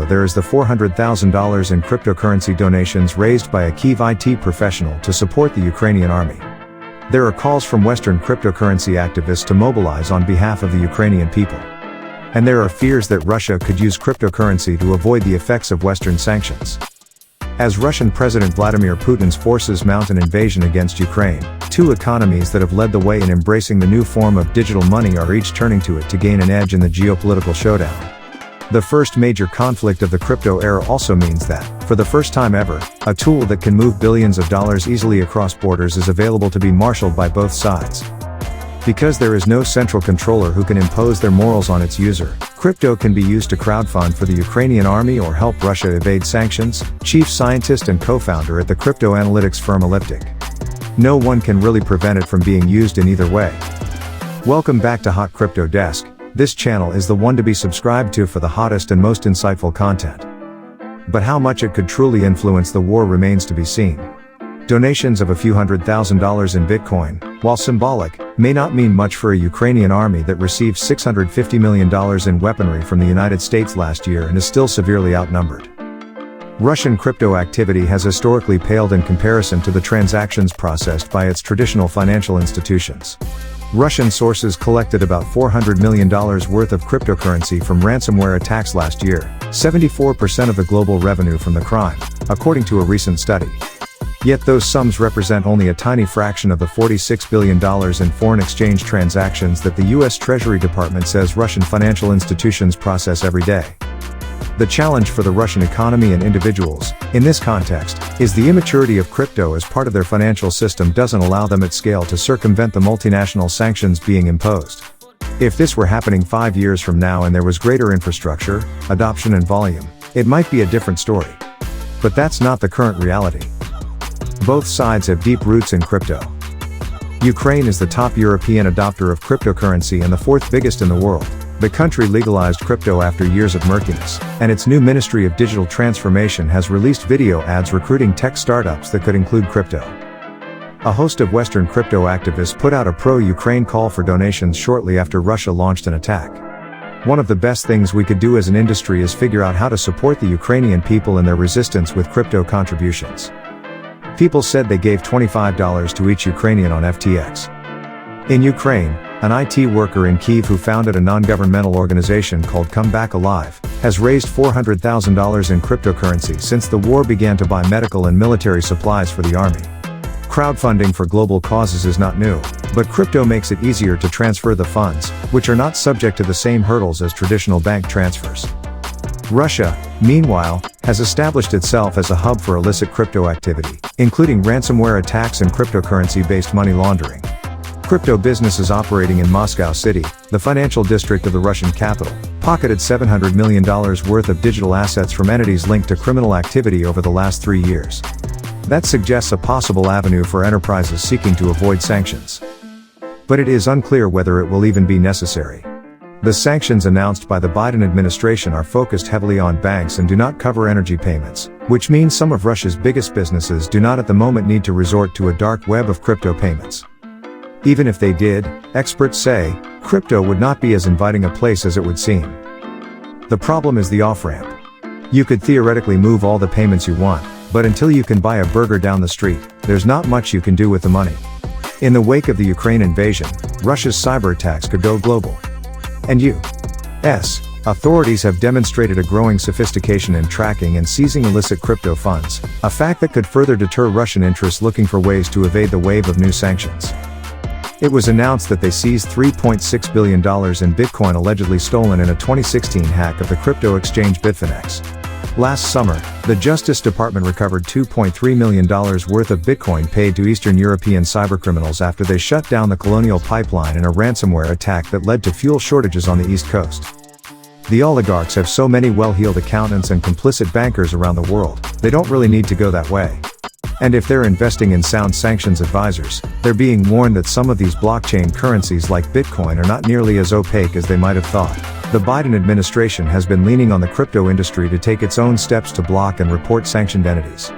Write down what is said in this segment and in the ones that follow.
there is the $400,000 in cryptocurrency donations raised by a Kyiv IT professional to support the Ukrainian army. There are calls from Western cryptocurrency activists to mobilize on behalf of the Ukrainian people. And there are fears that Russia could use cryptocurrency to avoid the effects of Western sanctions. As Russian President Vladimir Putin's forces mount an invasion against Ukraine, two economies that have led the way in embracing the new form of digital money are each turning to it to gain an edge in the geopolitical showdown. The first major conflict of the crypto era also means that, for the first time ever, a tool that can move billions of dollars easily across borders is available to be marshaled by both sides. Because there is no central controller who can impose their morals on its user, crypto can be used to crowdfund for the Ukrainian army or help Russia evade sanctions. Chief scientist and co-founder at the crypto analytics firm Elliptic. No one can really prevent it from being used in either way. Welcome back to Hot Crypto Desk. This channel is the one to be subscribed to for the hottest and most insightful content. But how much it could truly influence the war remains to be seen. Donations of a few $100,000 in Bitcoin, while symbolic, may not mean much for a Ukrainian army that received $650 million in weaponry from the United States last year and is still severely outnumbered. Russian crypto activity has historically paled in comparison to the transactions processed by its traditional financial institutions. Russian sources collected about $400 million worth of cryptocurrency from ransomware attacks last year, 74% of the global revenue from the crime, according to a recent study. Yet those sums represent only a tiny fraction of the $46 billion in foreign exchange transactions that the U.S. Treasury Department says Russian financial institutions process every day. The challenge for the Russian economy and individuals, in this context, is the immaturity of crypto as part of their financial system doesn't allow them at scale to circumvent the multinational sanctions being imposed. If this were happening 5 years from now and there was greater infrastructure, adoption and volume, it might be a different story. But that's not the current reality. Both sides have deep roots in crypto. Ukraine is the top European adopter of cryptocurrency and the fourth biggest in the world. The country legalized crypto after years of murkiness, and its new Ministry of Digital Transformation has released video ads recruiting tech startups that could include crypto. A host of Western crypto activists put out a pro-Ukraine call for donations shortly after Russia launched an attack. One of the best things we could do as an industry is figure out how to support the Ukrainian people in their resistance with crypto contributions. People said they gave $25 to each Ukrainian on FTX. In Ukraine, an IT worker in Kyiv who founded a non-governmental organization called Come Back Alive, has raised $400,000 in cryptocurrency since the war began to buy medical and military supplies for the army. Crowdfunding for global causes is not new, but crypto makes it easier to transfer the funds, which are not subject to the same hurdles as traditional bank transfers. Russia, meanwhile, has established itself as a hub for illicit crypto activity, including ransomware attacks and cryptocurrency-based money laundering. Crypto businesses operating in Moscow City, the financial district of the Russian capital, pocketed $700 million worth of digital assets from entities linked to criminal activity over the last 3 years. That suggests a possible avenue for enterprises seeking to avoid sanctions. But it is unclear whether it will even be necessary. The sanctions announced by the Biden administration are focused heavily on banks and do not cover energy payments, which means some of Russia's biggest businesses do not at the moment need to resort to a dark web of crypto payments. Even if they did, experts say, crypto would not be as inviting a place as it would seem. The problem is the off-ramp. You could theoretically move all the payments you want, but until you can buy a burger down the street, there's not much you can do with the money. In the wake of the Ukraine invasion, Russia's cyber attacks could go global. And U.S. authorities have demonstrated a growing sophistication in tracking and seizing illicit crypto funds, a fact that could further deter Russian interests looking for ways to evade the wave of new sanctions. It was announced that they seized $3.6 billion in Bitcoin allegedly stolen in a 2016 hack of the crypto exchange Bitfinex. Last summer, the Justice Department recovered $2.3 million worth of Bitcoin paid to Eastern European cybercriminals after they shut down the Colonial Pipeline in a ransomware attack that led to fuel shortages on the East Coast. The oligarchs have so many well-heeled accountants and complicit bankers around the world, they don't really need to go that way. And if they're investing in sound sanctions advisors, they're being warned that some of these blockchain currencies like Bitcoin are not nearly as opaque as they might have thought. The Biden administration has been leaning on the crypto industry to take its own steps to block and report sanctioned entities.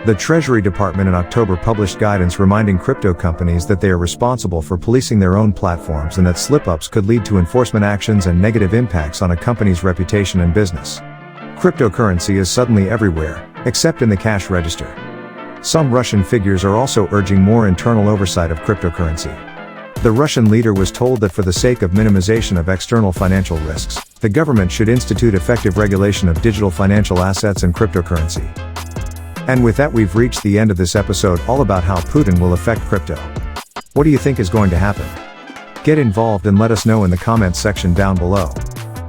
The Treasury Department in October published guidance reminding crypto companies that they are responsible for policing their own platforms and that slip-ups could lead to enforcement actions and negative impacts on a company's reputation and business. Cryptocurrency is suddenly everywhere, except in the cash register. Some Russian figures are also urging more internal oversight of cryptocurrency. The Russian leader was told that for the sake of minimization of external financial risks, the government should institute effective regulation of digital financial assets and cryptocurrency. And with that, we've reached the end of this episode all about how Putin will affect crypto. What do you think is going to happen? Get involved and let us know in the comments section down below.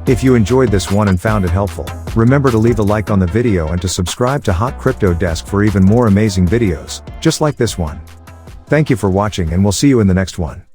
If you enjoyed this one and found it helpful, remember to leave a like on the video and to subscribe to Hot Crypto Desk for even more amazing videos, just like this one. Thank you for watching and we'll see you in the next one.